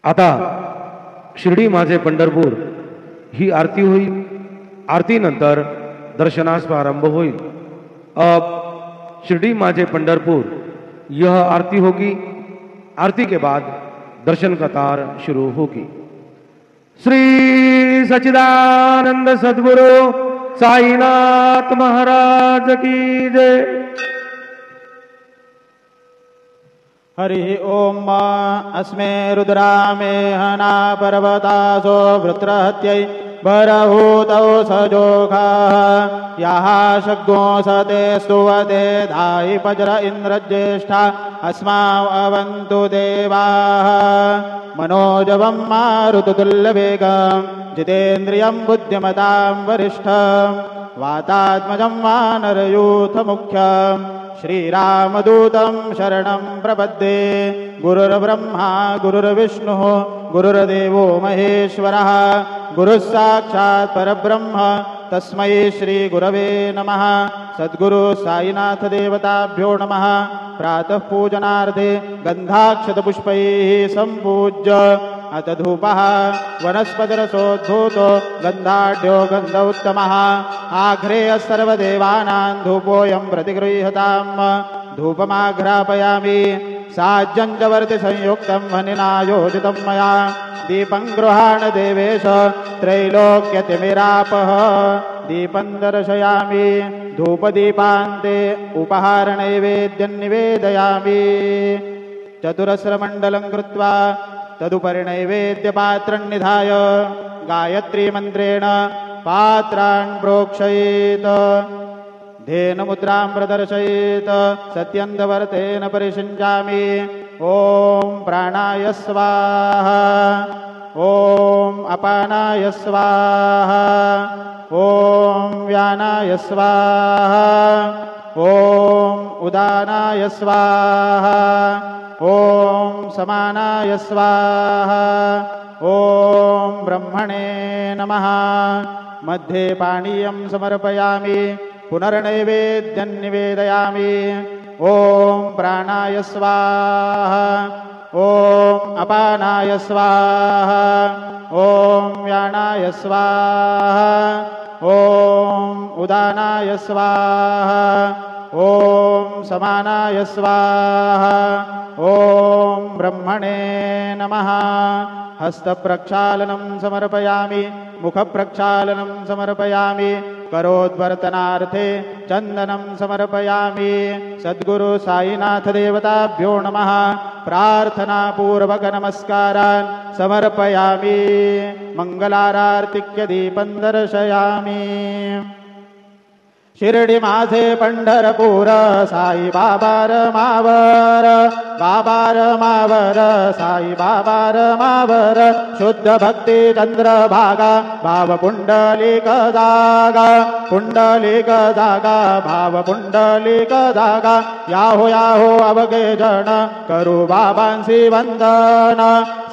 आता शिर्डी माझे पंढरपूर ही आरती होईल। आरती नंतर दर्शनास प्रारंभ होईल। अब शिर्डी माझे पंढरपुर यह आरती होगी। आरती के बाद दर्शन कतार शुरू होगी। श्री सच्चिदानंद सद्गुरु साईनाथ महाराज की जय। हरि ओम अस्मे रुद्रामे हना पर्वतासो वृत्रहत्यै बरहूतौ सजोखा याः शग्गो सते स्तुवते धायि पज्र इन्द्रज्येष्ठा अस्मावन्तु देवाः मनोजवं मारुततुल्यवेगं जितेन्द्रियं बुद्धिमतां वरिष्ठं वातात्मजं वानरयूथमुख्यं श्रीरामदूतं शरणं प्रपद्ये। गुरुर्ब्रह्मा गुरुर्विष्णुः गुरुर्देवो महेश्वरः गुरुः साक्षात् परब्रह्म तस्मै श्री गुरवे नमः। सद्गुरु साईनाथ देवताभ्यो नमः। प्रातः पूजनार्थे गन्धाक्षतपुष्पैः सम्पूज्य अथ धूपः वनस्पतिरसोद्भूतो गन्धाढ्यो गन्ध उत्तमः आघ्रेय सर्वदेवानां धूपोऽयं प्रतिगृह्यताम्। धूपमाघ्रापयामि साज्जञ्जवर्ति संयुक्तं वह्निना योजितं मया दीपं गृहाण देवेश त्रैलोक्यतिमिरापः दीपं दर्शयामि धूपदीपान्ते उपहारनैवेद्यं निवेदयामि। चतुरस्रमण्डलं कृत्वा तदुपरि नैवेद्यपात्रं निधाय गायत्रीमन्त्रेण पात्रान् प्रोक्षयेत् धेनुमुद्रां प्रदर्शयेत् सत्यन्दवर्तेन परिषिञ्चामि। ॐ प्राणाय स्वाहा ॐ अपानाय स्वाहा ॐ व्यानाय स्वाहा ॐ उदानाय स्वाहा ॐ समानाय स्वाहा ॐ ब्रह्मणे नमः। मध्ये पानीयं समर्पयामि पुनर्नैवेद्यं निवेदयामि। ॐ प्राणाय स्वाहा ॐ अपानाय स्वाहा ॐ व्यानाय स्वाहा ॐ उदानाय स्वाहा ॐ समानाय स्वाहा ॐ ब्रह्मणे नमः। हस्तप्रक्षालनं समर्पयामि मुखप्रक्षालनं समर्पयामि करोद्वर्तनार्थे चन्दनं समर्पयामि। सद्गुरु साईनाथ देवताभ्यो नमः। प्रार्थनापूर्वक नमस्कारान् समर्पयामि। मंगलारार्तिक्य दीपं दर्शयामि। शिर्डी माझे पंढरपूर साई बाबा रमावर बाबा रमावर साई बाबा रमावर शुद्ध भक्ती चंद्रभागा भाव पुंडलिक जागा पुंडलिक जागा भाव पुंडलिक जागा याहो याहो अवघे जन करू बाबांसी वंदन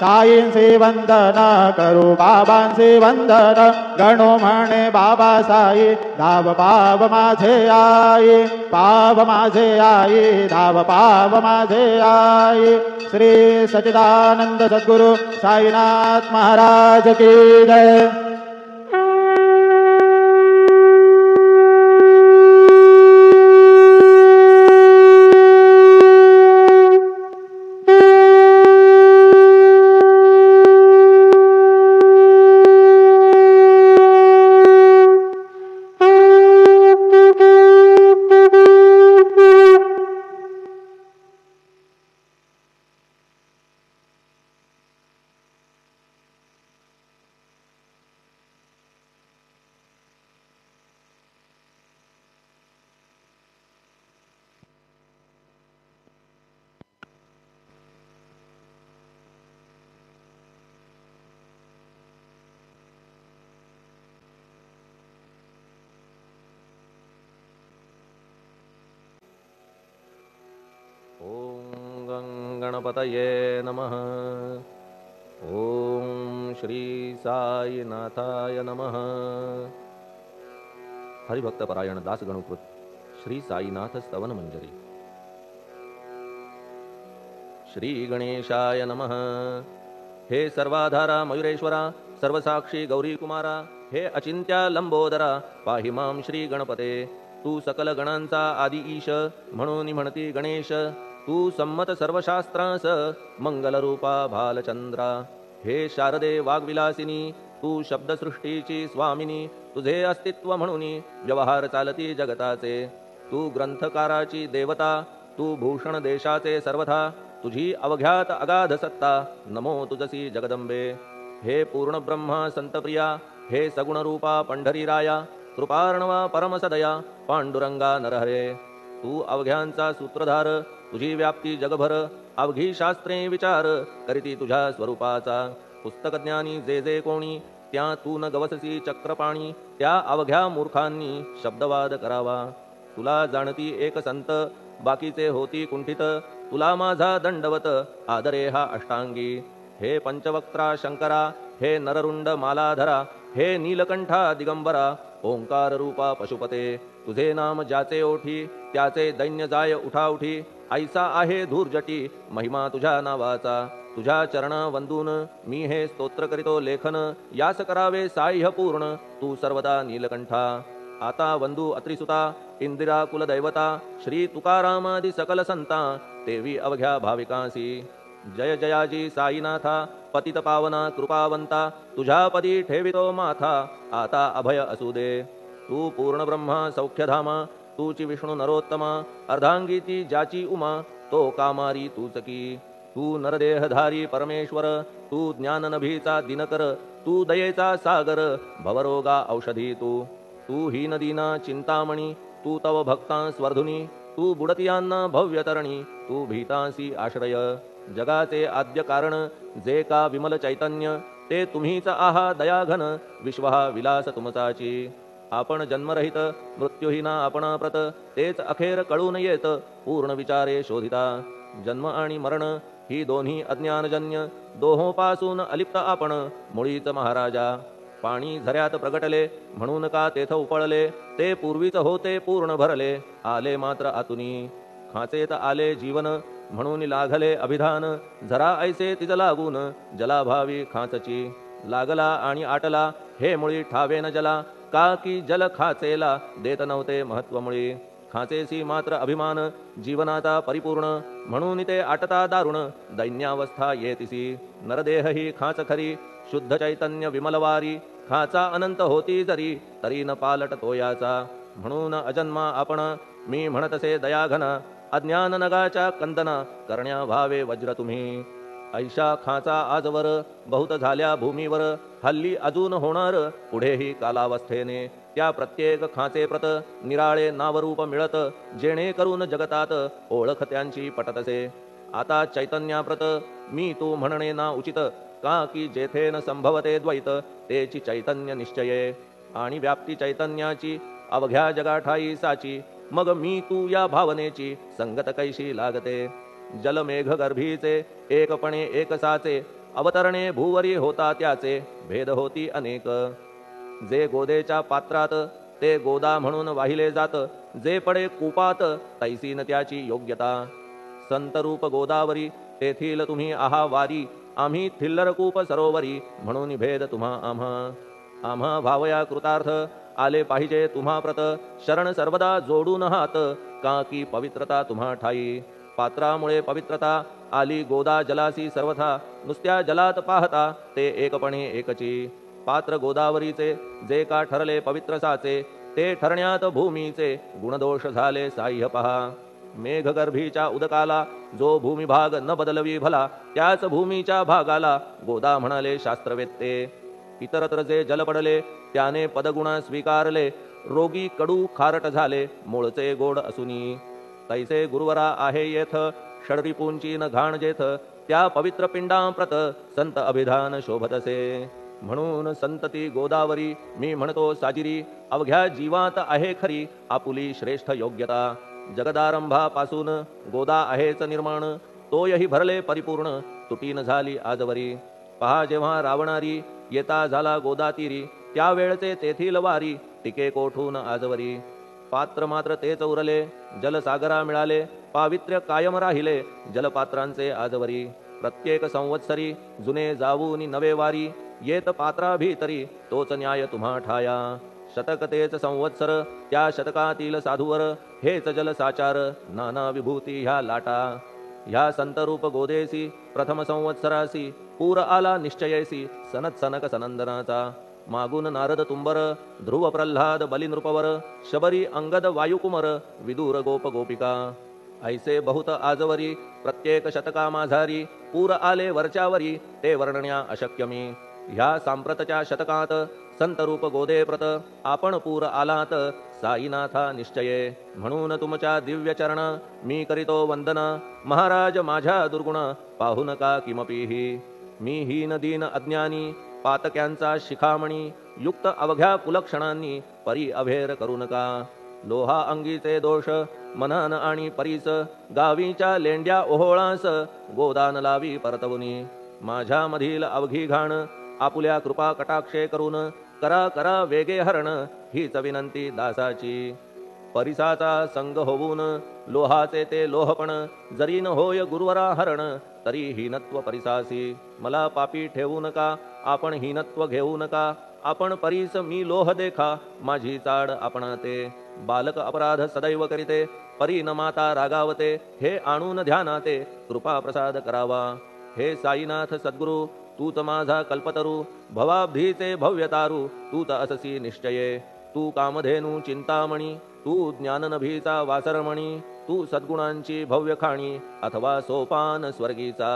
साईंसी वंदन करू बाबांसी वंदन गणो म्हणे बाबा साई धाव पाव माझे आई पाव माझे आई धाव पाव माझे आई। श्री सच्चिदानंद सद्गुरु साईनाथ महाराज की जय। गणपतये नमः। ओम श्री साईनाथाय नमः। हरिभक्तपरायण दासगणुकृत श्री साईनाथ स्तवन मंजरी। श्री गणेशाय नमः। हे सर्वाधारा मयुरेश्वरा सर्वसाक्षी गौरी कुमारा हे अचिंत्या लंबोदरा पाहि मां श्री गणपते तू सकल गणांचा आदि ईश म्हणून म्हणती गणेश तू संमत सर्वशास्त्रांस मंगलरूपा भालचंद्रा हे शारदे वाग्विलासिनी तू शब्दसृष्टीची स्वामिनी तुझे अस्तित्व म्हणून व्यवहार चालती जगताचे तू ग्रंथकाराची देवता तू भूषण देशाचे सर्वथा तुझी अवघ्यात अगाध सत्ता नमो तुझसी जगदंबे हे पूर्ण ब्रह्मा संतप्रिया हे सगुण रूपा पंढरीराया कृपार्णवा परमसदया पांडुरंगा नरहरे तू अवघ्यांचा सूत्रधार तुझी व्याप्ती जगभर अवघी शास्त्रे विचार करीती तुझ्या स्वरूपाचा पुस्तकज्ञानी जे जे कोणी त्या तू न गवससी चक्रपाणी त्या अवघ्या मूर्खांनी शब्दवाद करावा तुला जाणती एक संत बाकीचे होती कुंठित तुला माझा दंडवत आदरे हा अष्टांगी हे पंचवक्त्रा शंकरा हे नररुंड मालाधरा हे नीलकंठा दिगंबरा ओंकार रूपा पशुपते तुझे नाम ज्याचे ओठी त्याचे दैन्य जाय उठाउठी ऐसा आहे धूर्जटी महिमा तुझ्या नावाचा तुझ्या चरणा वंदून मी हे स्तोत्र करीतो लेखन यास करावे साह्य पूर्ण तू सर्वदा नीलकंठा आता वंदू अत्रिसुता इंदिरा कुलदैवता श्री तुकारामादि सकल संता देवी अवघ्या भाविकांसी जय जयाजी साईनाथा पतित पावना कृपावंता तुझ्या पदी ठेवितो माथा आता अभय असू दे तू पूर्ण ब्रह्मा सौख्यधामा तूची विष्णू नरोत्तमा अर्धांगीती ज्याची उमा तो कामारी तूचकी तू नरदेहधारी परमेश्वर तू ज्ञाननभीचा दिनकर तू दयेचा सागर भवरोगा औषधी तू हीनदीना चिंतामणी तू तव भक्तां स्वर्धुनी तू बुडतियांना भव्यतरणी तू भीतांसी आश्रय जगाचे आद्य कारण जे का विमल चैतन्य ते तुम्हीच आहा दयाघन विश्व हा विलास तुमचाची आपण जन्मरहित मृत्यूहीना आपणाप्रत तेच अखेर कळून येत पूर्ण विचारे शोधिता जन्म आणि मरण ही दोन्ही अज्ञानजन्य दोहोपासून अलिप्त आपण मुळीच महाराजा पाणी झऱ्यात प्रगटले म्हणून का तेथ उपळले ते पूर्वीच होते पूर्ण भरले आले मात्र आतुनी खाचेत आले जीवन म्हणून लागले अभिधान झरा ऐसे तिज लागून जलाभावी खाचची लागला आणि आटला हे मुळी ठावे न जला का की जल खाचेला देत नव्हते महत्व मुळी खाचेसी मात्र अभिमान जीवनाता परिपूर्ण म्हणून ते आटता दारुण दैन्यावस्था येतिसी नरदेह ही खाच खरी शुद्ध चैतन्य विमलवारी खाचा अनंत होती जरी तरी न पालट तोयाचा म्हणून अजन्मा आपण मी म्हणतसे दयाघन अज्ञान नगाच्या कंदना करण्या भावे वज्र तुम्ही ऐशा खाचा आजवर बहुत झाल्या भूमीवर हल्ली अजून होणार पुढेही कालावस्थेने त्या प्रत्येक खाचे प्रत निराळे नावरूप मिळत जेणे करून जगतात ओळख त्यांची पटतसे आता चैतन्याप्रत मी तू म्हणणे ना उचित का की जेथे न संभवते द्वैत तेची चैतन्य निश्चये आणि व्याप्ती चैतन्याची अवघ्या जगाठाई साची मग मी तू या भावनेची संगत कैशी लागते जलमेघ गर्भीचे एकपणे एकसाचे अवतरणे भूवरी होता त्याचे भेद होती अनेक जे गोदेच्या पात्रात ते गोदा म्हणून वाहिले जात जे पडे कूपात तैसीन त्याची योग्यता संतरूप गोदावरी तेथील तुम्ही आहा वारी आम्ही थिल्लरकूप सरोवरी म्हणून भेद तुम्हा आम्हा भावया कृतार्थ आले पाहिजे तुम्हा प्रत शरण सर्वदा जोडून हात का की पवित्रता तुम्हा ठाई पात्रामुळे पवित्रता आली गोदा जलासी सर्वथा नुसत्या जलात पाहता ते एकपणे एकची पात्र गोदावरीचे जे का ठरले पवित्र साचे ते ठरण्यात भूमीचे गुणदोष झाले साह्य पहा मेघगर्भीच्या उदकाला जो भूमिभाग न बदलवी भला त्याच भूमीच्या भागाला गोदा म्हणाले शास्त्रवेत्ते इतरत्र जे जल पडले त्याने पदगुण स्वीकारले रोगी कडू खारट झाले मूळचे गोड असुनी तैसे गुरुवरा आहे येथ षडरिपूंची न घाण जेथ त्या पवित्र पिंडांप्रत संत अभिधान शोभतसे म्हणून संतती गोदावरी मी म्हणतो साजिरी अवघ्या जीवात आहे खरी आपुली श्रेष्ठ योग्यता जगदारंभापासून गोदा आहेच निर्माण तोयही भरले परिपूर्ण तुटीन झाली आजवरी पहा जेव्हा रावणारी येता झाला गोदातीरी त्यावेळचे तेथील वारी टिके कोठून आजवरी पात्र मात्र तेच उरले जलसागरा मिळाले पावित्र्य कायम राहिले जलपात्रांचे आजवरी प्रत्येक संवत्सरी जुने जावूनी नवे वारी येत पात्रा भीतरी तोच न्याय तुम्हा ठाया शतक तेच संवत्सर त्या शतकातील साधूवर हेच जल साचार नाना विभूती ह्या लाटा ह्या संतरूप गोदेसी प्रथम संवत्सरासी पूर आला निश्चयेसी सनत सनक सनंदनाचा मागून नारद तुंबर ध्रुव प्रल्हाद बलिनृपवर शबरी अंगद वायुकुमर विदूर गोप गोपिका ऐसे बहुत आजवरी प्रत्येक शतका माझारी पूर आले वरच्यावरी ते वर्णण्या अशक्यमी ह्या सांप्रतच्या शतकात संतरूप गोदे प्रत आपण पूर आलात साईनाथा निश्चये म्हणून तुमच्या दिव्य चरण मी करीतो वंदन महाराज माझ्या दुर्गुण पाहू नका किमपीही मी हीन दीन अज्ञानी पातक्यांचा शिखामणी युक्त अवघ्या कुलक्षणांनी परी अभेर करू नका लोहा अंगीचे दोष मनन आणि परीस गावीच्या लेंड्या ओहोळास गोदान लावी परतवुनी माझ्या मधील अवघी घाण आपुल्या कृपा कटाक्षे करून करा करा वेगे हरण हीच विनंती दासाची परिसाचा संग होऊन लोहाचे ते लोहपण जरी न होय गुरुवरा हरण तरी हीनत्व परिसासी मला पापी ठेवू नका आपण हीनत्व घेऊ नका आपण परीस मी लोह देखा माझी चाड आपणा ते बालक अपराध सदैव करीते परी न माता रागावते हे आणून ध्यानाते कृपा प्रसाद करावा हे साईनाथ सद्गुरु तूच माझा कल्पतरू भवाब्धीचे भव्यतारू तूच अससी निश्चये तू कामधेनू चिंतामणी तू ज्ञाननभीचा वासरमणी तू सद्गुणांची भव्य खाणी अथवा सोपान स्वर्गीचा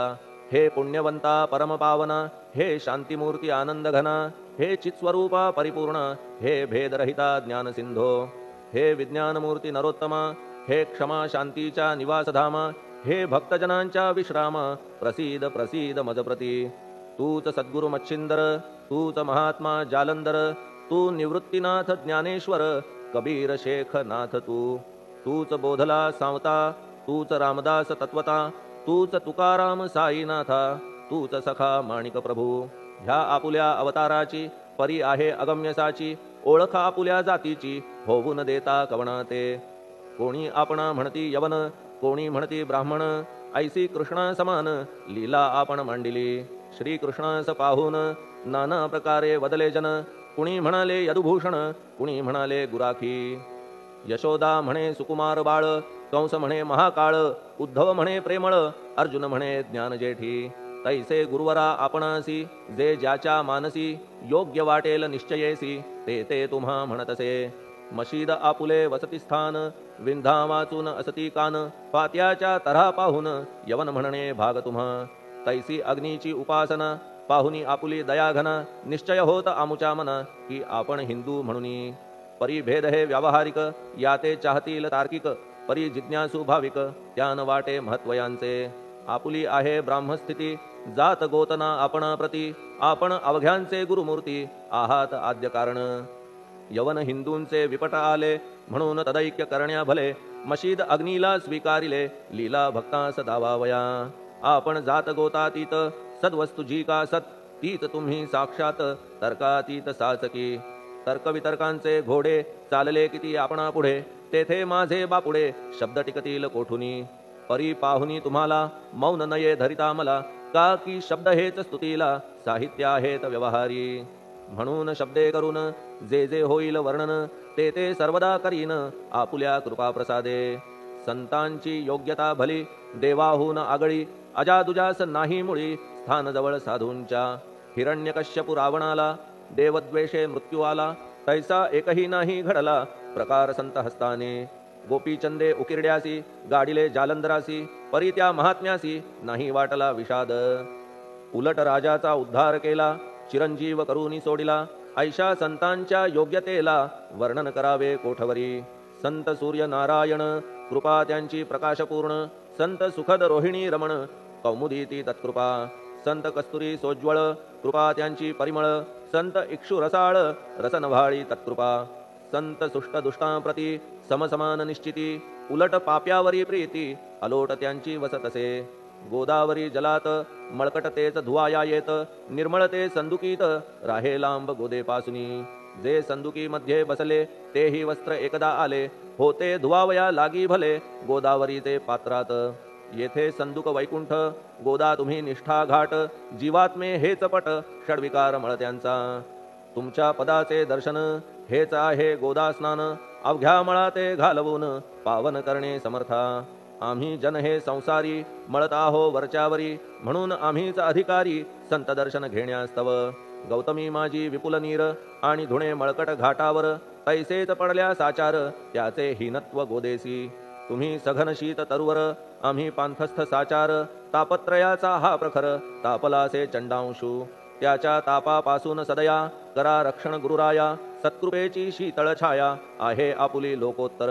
हे पुण्यवंता परमपावना हे शांतिमूर्ती आनंदघना हे चित्स्वरूपा परिपूर्ण हे भेदरहिता ज्ञानसिंधो हे विज्ञानमूर्ती नरोत्तमा हे क्षमा शांतीच्या निवासधामा हे भक्तजनांच्या विश्राम प्रसीद प्रसीद मजप्रती तूच सद्गुरु मच्छिंदर तूच महात्मा जालंधर तू निवृत्तीनाथ ज्ञानेश्वर कबीर शेख नाथ तूच बोधला सावता तूच रामदास तत्वता तूच तुकाराम साईनाथा तूच सखा माणिक प्रभू ह्या आपुल्या अवताराची परी आहे अगम्यसाची ओळख आपुल्या जातीची होऊ न देता कवणाते कोणी आपणा म्हणती यवन कोणी म्हणती ब्राह्मण ऐसी कृष्णा समान लीला आपण मांडिली श्रीकृष्णास पाहून नाना प्रकारे वदले जन कुणी म्हणाले यदुभूषण कुणी म्हणाले गुराखी यशोदा म्हणे सुकुमार बाळ कंस म्हणे महाकाळ उद्धव म्हणे प्रेमळ अर्जुन म्हणे ज्ञानजेठी तैसे गुरुवरा आपणासी जे ज्याच्या मानसी योग्य वाटेल निश्चयेसी ते ते तुम्हा म्हणतसे मशीद आपुले वसतिस्थान विंधा वाचून असती कान पात्याच्या तऱ्हा पाहून यवन म्हणणे भाग तुम्हा तैसी अग्नीची उपासना पाहुनी आपुली दयाघना निश्चय होत आमुच्या मना की आपण हिंदू म्हणूनी परिभेद हे व्यावहारिक याते चाहतील तार्किक परी जिज्ञासू भाविक त्यान वाटे महत्वयांचे आपुली आहे ब्राह्मस्थिती जात गोतना आपणा प्रती आपण अवघ्यांचे गुरुमूर्ती आहात आद्य कारण यवन हिंदूंचे विपट आले म्हणून तदैक्य करण्या भले मशीद अग्नीला स्वीकारिले लीला भक्तास दावावया आपण जात गोतातीत सद्वस्तु जी का सत तीच तुम्ही साक्षात तर्कातीत साचकी तर्कवितर्कांचे घोडे चालले किती आपणा पुढे तेथे माझे बापुडे शब्द टिकतील कोठुनी परी पाहुनी तुम्हाला मौन नये धरिता मला का की शब्द हेच स्तुतीला साहित्य आहेत व्यवहारी म्हणून शब्दे करून जे जे होईल वर्णन ते ते सर्वदा करीन आपुल्या कृपा प्रसादे संतांची योग्यता भली देवाहून आगळी अजादुजास नाही मुळी स्थान जवळ साधूंच्या हिरण्यकश्यपु रावणाला देवद्वेषे मृत्यू आला तैसा एकही नाही घडला प्रकार संत हस्ताने गोपीचंदे उकिरड्यासी गाडिले जालंधरासी परी त्या महात्म्यासी नाही वाटला विषाद उलट राजाचा उद्धार केला चिरंजीव करूनी सोडिला ऐशा संतांच्या योग्यतेला वर्णन करावे कोठवरी संत सूर्य नारायण कृपा त्यांची प्रकाशपूर्ण संत सुखद रोहिणी रमण कौमुदीती तत्कृपा संत कस्तुरी सोज्वळ कृपा त्यांची परिमळ संत इक्षु रसाळ रसनभाळी तत्कृपा संत सुष्ट दुष्टांप्रती समसमान निश्चिती उलट पाप्यावरी प्रीती अलोट त्यांची वसतसे गोदावरी जलात मळकट तेच धुवाया येत निर्मळते संदुकीत राहे लांब गोदेपासुनी जे संदुकी मध्ये बसले तेही वस्त्र एकदा आले होते धुवावया लागी भले गोदावरीचे पात्रात येथे संदुक वैकुंठ गोदा तुम्ही निष्ठा घाट जीवात्मे हेच पट षडविकार मळत्यांचा तुमच्या पदाचे दर्शन हेच आहे गोदा स्नान अवघ्या मळाते घालवून पावन करणे समर्था आम्ही जन हे संसारी मळत आहो वरच्यावरी म्हणून आम्हीच अधिकारी संत दर्शन घेण्यास्तव गौतमी माझी विपुल नीर आणि धुणे मळकट घाटावर तैसेच पडल्या साचार त्याचे हीनत्व गोदेसी तुम्ही सघन शीत तरुवर आम्ही पांथस्थ साचार तापत्रयाचा हा प्रखर तापलासे चंडांशू त्याच्या तापापासून सदया करा रक्षण गुरुराया सत्कृपेची शीतळ छाया आहे आपुली लोकोत्तर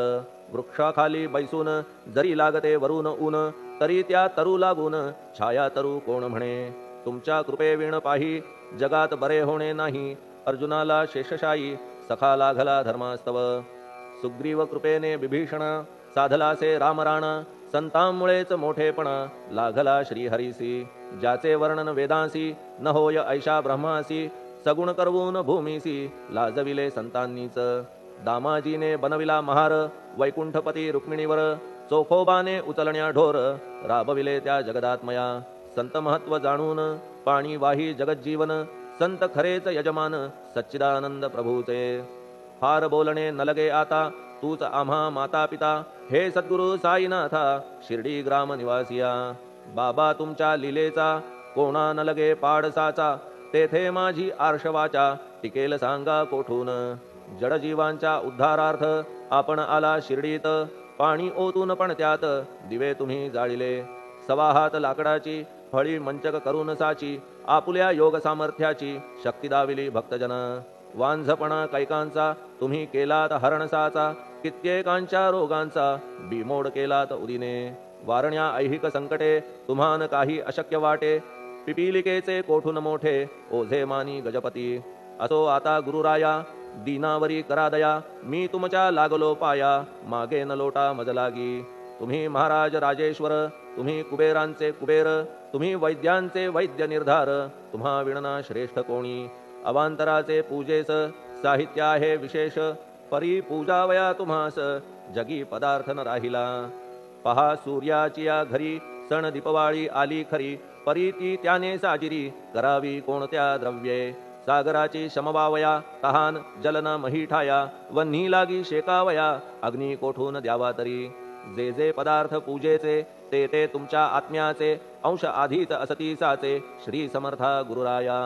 वृक्षाखाली बैसून जरी लागते वरून ऊन तरी त्या तरू लागून छाया तरू कोण म्हणे तुमच्या कृपेविण पाही जगात बरे होणे नाही अर्जुनाला शेषशायी सखा लागला धर्मास्तव सुग्रीव कृपेने विभीषण साधलासे रामराण संतांमुळेच मोठेपणा लागला श्रीहरीसी ज्याचे वर्णन वेदांसी न होय ऐशा ब्रह्मासी सगुण करवून भूमीसी लाजविले संतांनीच दामाजीने बनविला महार वैकुंठपती रुक्मिणीवर चोखोबाने उचलण्या ढोर राबविले त्या जगदात्मया संत महत्व जाणून पाणी वाही जगज्जीवन संत खरेच यजमान सच्चिदानंद प्रभूचे फार बोलणे न लगे आता तूच आम्हा माता पिता हे सद्गुरु साईनाथा शिर्डी ग्राम निवासिया बाबा तुमच्या लीलेचा कोणा न लगे पाडसाचा तेथे माझी आर्षवाचा टिकेल सांगा कोठून जडजीवांच्या उद्धारार्थ आपण आला शिर्डीत पाणी ओतून पण त्यात दिवे तुम्ही जाळिले सवा हात लाकडाची फळी मंचक करून साची आपुल्या योग सामर्थ्याची शक्ती दाविली भक्तजन वांझपणा कैकांचा तुम्ही केलात हरणसाचा कित्येकांच्या रोगांचा बिमोड केलात उदिने वारण्या ऐहिक संकटे तुम्हान काही अशक्य वाटे पिपीलिकेचे कोठून मोठे ओझे मानी गजपती असो आता गुरुराया दीनावरी करा दया मी तुमच्या लागलो पाया मागे न लोटा मजलागी तुम्ही महाराज राजेश्वर तुम्ही कुबेरांचे कुबेर तुम्ही वैद्यांचे वैद्य निर्धार तुम्हा विणना श्रेष्ठ कोणी अवांतराचे पूजेस साहित्य आहे विशेष परी पूजावया तुम्हास जगी पदार्थ न राहिला पहा सूर्याची या घरी सण दीपवाळी आली खरी परी ती त्याने साजिरी करावी कोणत्या द्रव्ये सागराची शमवावया तहान जलन महीठाया वन्ही लागी शेकावया अग्नी कोठून द्यावा तरी जे जे पदार्थ पूजेचे ते ते तुमच्या आत्म्याचे अंश आधीच असतीसाचे श्री समर्था गुरुराया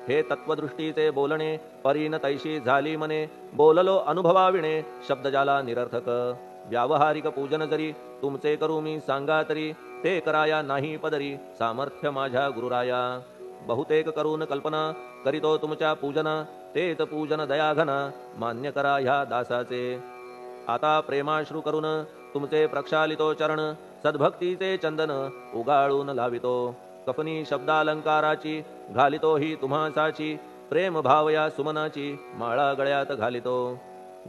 हे तत्वदृष्टीचे बोलणे परीन तैशी झाली मने बोललो अनुभवाविणे शब्द जाला निरर्थक व्यावहारिक पूजन जरी तुमचे करू मी सांगा तरी ते कराया नाही पदरी सामर्थ्य माझ्या गुरुराया बहुतेक करून कल्पना करीतो तुमच्या पूजना तेच पूजन दयाघन मान्य करा ह्या दासाचे आता प्रेमाश्रू करून तुमचे प्रक्षालितो चरण सद्भक्तीचे चंदन उगाळून लावितो कफनी शब्दालंकाराची घालितो ही तुम्हासाची प्रेम भावया सुमनाची माळा गळ्यात घालितो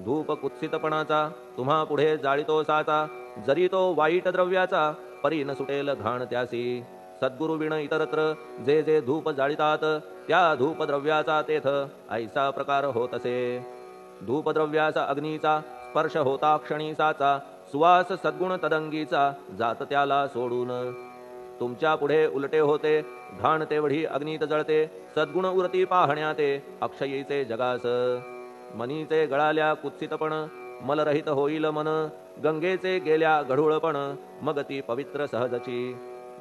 धूप कुत्सितपणाचा तुम्हा पुढे जाळितो साचा जरी तो वाईट द्रव्याचा परी न सुटेल घाण त्यासी सद्गुरु विण इतरत्र जे जे धूप जाळितात त्या धूप द्रव्याचा तेथ ऐसा प्रकार होत असे धूपद्रव्याचा अग्नीचा स्पर्श होता क्षणी साचा सुवास सद्गुण तदंगीचा जात त्याला सोडून तुमच्या पुढे उलटे होते घाण तेवढी अग्नीत जळते सद्गुण उरती पाहण्या ते अक्षयीचे जगास मनीचे गळाल्या कुत्सितपण मलरहित होईल मन गंगेचे गेल्या गढूळपण मग ती पवित्र सहजची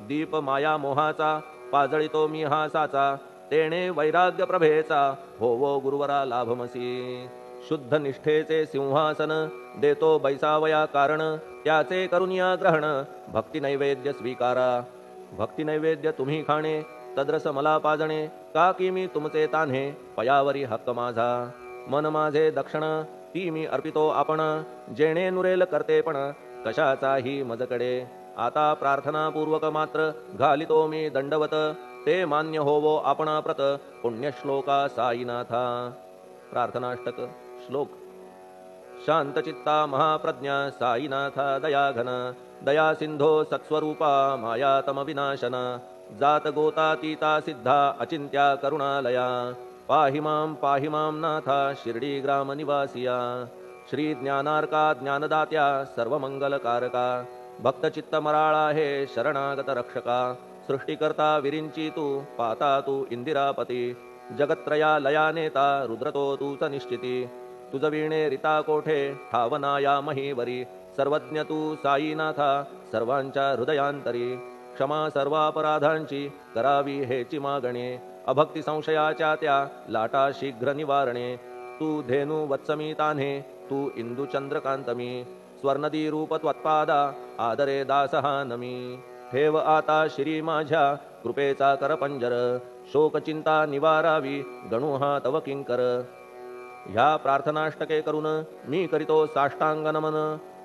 दीप माया मोहाचा पाजळितो मी हा साचा तेणे वैराग्य प्रभेचा होवो गुरुवरा लाभमसी शुद्ध निष्ठेचे सिंहासन देतो बैसावया कारण त्याचे करुनिया ग्रहण भक्ती नैवेद्य स्वीकारा भक्ती नैवेद्य तुम्ही खाणे तद्रस मला पाजणे का की मी तुमचे तान्हे पयावरी हक्क माझा मन माझे दक्षिण ती मी अर्पितो आपण जेणे नुरेल करतेपण कशाचाही मजकडे आता प्रार्थनापूर्वक मात्र घालितो मी दंडवत ते मान्य होवो आपणा प्रत पुण्यश्लोका साईनाथा प्रार्थनाष्टक श्लोक शांतचित्ता महाप्रज्ञा साईनाथा दयाघन दया सिंधो सत्स्वरूपा मायातम विनाशन जात गोतातीता सिद्धा अचिंत्या करुणालया पाहि मां नाथा शिर्डी ग्राम निवासिया श्री ज्ञानार्का ज्ञानदात्या सर्वमंगलकारका भक्तचित्त मराळा हे शरणागत रक्षका सृष्टिकर्ता विरिंची तू पाता तू इंदिरापती जगत्त्रया लया नेता रुद्रतो तूच निश्चिती तुझ वीणे रिता कोठे ठावना या महीवरी सर्वज्ञ तू साईनाथा सर्वांच्या हृदयांतरी क्षमा सर्वापराधांची करावी हेची मागणे अभक्ती संशयाच्या त्या लाटा शीघ्र निवारणे तू धेनु वत्समी तान्हे तू इंदू चंद्रकांतमी स्वर्णदी रूप त्वत्पादा आदरे दासहा नमी ठेव आता श्री माझ्या कृपेचा करपंजर शोकचिंता निवारावी गणू हा तव किंकर ह्या प्रार्थनाष्टके करून मी करीतो साष्टांग नमन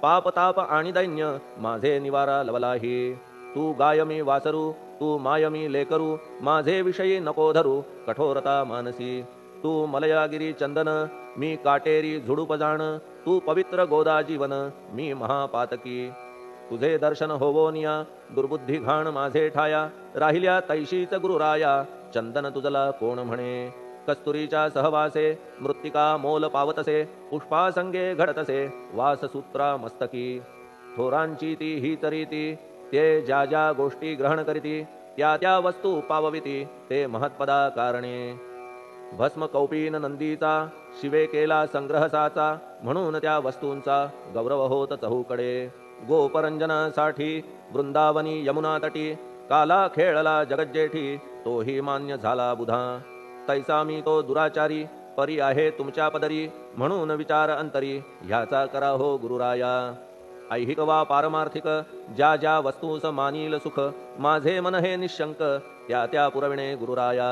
पाप ताप आणि दैन्य माझे निवारा लवलाही तू गायमी वासरू तू मायमी लेकरू माझे विषयी नको धरू कठोरता मानसी तू मलयागिरी चंदन मी काटेरी झुडूप जाण तू पवित्र गोदा जीवन मी महापातकी तुझे दर्शन होवोनिया दुर्बुद्धी घाण माझे ठाया राहिल्या तैशीच गुरुराया चंदन तुझला कोण म्हणे कस्तुरीच्या सहवासे मृत्तिका मोल पावतसे पुष्पासंगे घडतसे वाससूत्रा मस्तकी थोरांची ती ही तरीती ते ज्या ज्या गोष्टी ग्रहण करीती त्या त्या वस्तू पावविती ते महत्पदा कारणे भस्म कौपीन नंदीचा शिवे केला संग्रह साचा म्हणून त्या वस्तूंचा गौरव होत चहूकडे गोपरंजनासाठी वृंदावनी यमुना तटी काला खेळला जगज्जेठी तोही मान्य झाला बुधा तैसा मी तो दुराचारी परी आहे तुमच्या पदरी म्हणून विचार अंतरी ह्याचा करा हो गुरुराया ऐहिक वा पारमार्थिक ज्या ज्या वस्तूस मानील सुख माझे मन हे निशंक त्या त्या पुरविणे गुरुराया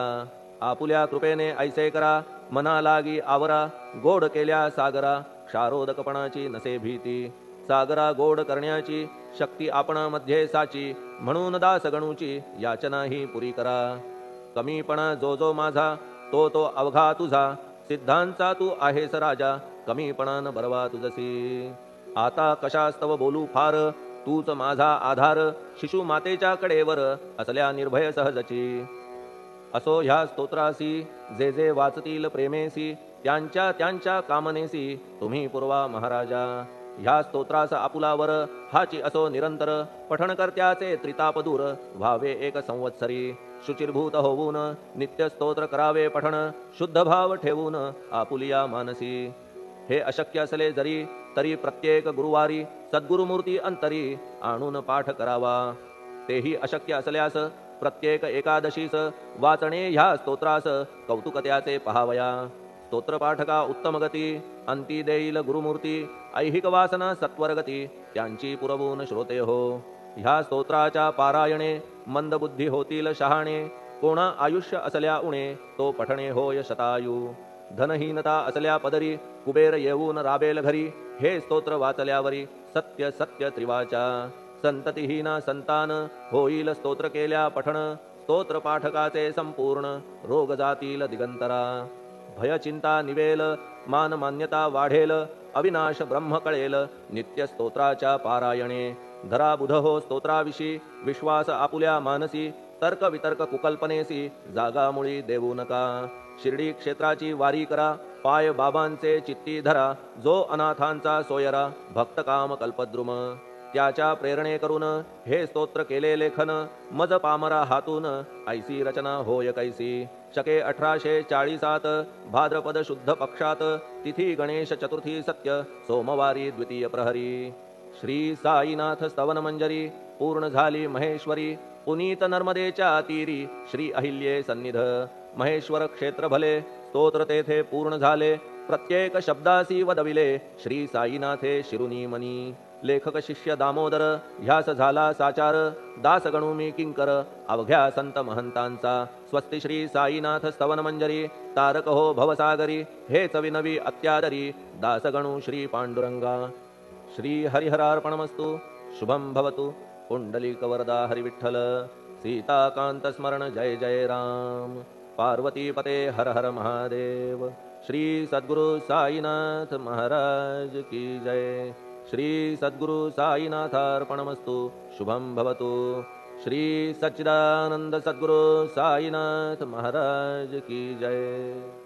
आपुल्या कृपेने ऐसे करा मना लागी आवरा गोड केल्या सागरा क्षारोदकपणाची नसे भीती सागरा गोड करण्याची शक्ती आपणामध्ये साची म्हणून दास गणूची याचना ही पुरी करा कमीपणा जो जो माझा तो तो अवघा तुझा सिद्धांचा तू आहेस राजा कमीपणा न बरवा तुझसी आता कशास्तव बोलू फार तूच माझा आधार शिशु मातेच्या कडेवर असल्या निर्भय सहजची असो ह्या स्तोत्रासी जे जे वाचतील प्रेमेसी त्यांच्या त्यांच्या कामनेसी तुम्ही पुरवा महाराजा ह्या स्तोत्रास आपुलावर हाची असो निरंतर पठण करत्याचे त्रितापदूर व्हावे एक संवत्सरी शुचिर्भूत होऊन नित्य स्तोत्र करावे पठण शुद्ध भाव ठेवून आपुलिया मानसी हे अशक्य असले जरी तरी प्रत्येक गुरुवारी सद्गुरुमूर्ती अंतरी आणून पाठ करावा तेही अशक्य असल्यास प्रत्येक एकादशीस वाचणे ह्या स्तोत्रास कौतुक त्याचे पहावया स्तोत्रपाठका उत्तम गती अंती देईल गुरुमूर्ती ऐहिक वासना सत्वरगती त्यांची पुरवून श्रोते हो ह्या स्तोत्राच्या पारायणे मंदबुद्धी होतील शहाणे कोणा आयुष्य असल्या उणे तो पठणे होय शतायू धनहीनता असल्या पदरी कुबेर येऊन राबेल घरी हे स्तोत्र वाचल्यावरी सत्य सत्य त्रिवाचा संततिहीना संतान होईल स्तोत्र केल्या पठण स्तोत्र पाठकाचे संपूर्ण रोग जातील दिगंतरा भय चिंता निवेल मान मान्यता वाढेल अविनाश ब्रह्म कळेल नित्य स्तोत्राच्या पारायणे धरा बुध हो स्तोत्राविषयी विश्वास आपुल्या मानसी तर्क वितर्क कुकल्पनेसी जागा मुळी देऊ नका शिर्डी क्षेत्राची वारी करा पाय बाबांचे चित्ती धरा जो अनाथांचा सोयरा भक्त काम कल्पद्रुम त्याच्या प्रेरणे करून हे स्तोत्र केले लेखन मज पामरा हातून ऐसी रचना होय कैसी शके 1840 भाद्रपद शुद्ध पक्षात तिथी गणेश चतुर्थी सत्य सोमवारी द्वितीय प्रहरी श्री साईनाथ स्तवन मंजरी पूर्ण झाली महेश्वरी पुनीत नर्मदेच्या तीरी श्री अहिल्ये सन्निध महेश्वर क्षेत्र भले स्तोत्र तेथे पूर्ण झाले प्रत्येक शब्दासी वदविले श्री साईनाथे शिरुनी मनी लेखक शिष्य दामोदर ह्यास झाला साचार दास गणू मी किंकर अवघ्या संत महंतांचा स्वस्ति श्री साईनाथ स्तवन मंजरी तारक हो भवसागरी हेच विनवी अत्यादरी दास गणू श्री पांडुरंगा श्री हरिहरार्पणमस्तु शुभम भवतु पुंडलिक वरदा हरिविठ्ठल सीताकांत स्मरण जय जय राम पार्वती पते हर हर महादेव श्री सद्गुरु साईनाथ महाराज की जय श्री सद्गुरु साईनाथार्पणमस्तु शुभम भवतु श्री सच्चिदानंद सद्गुरु साईनाथ महाराज की जय।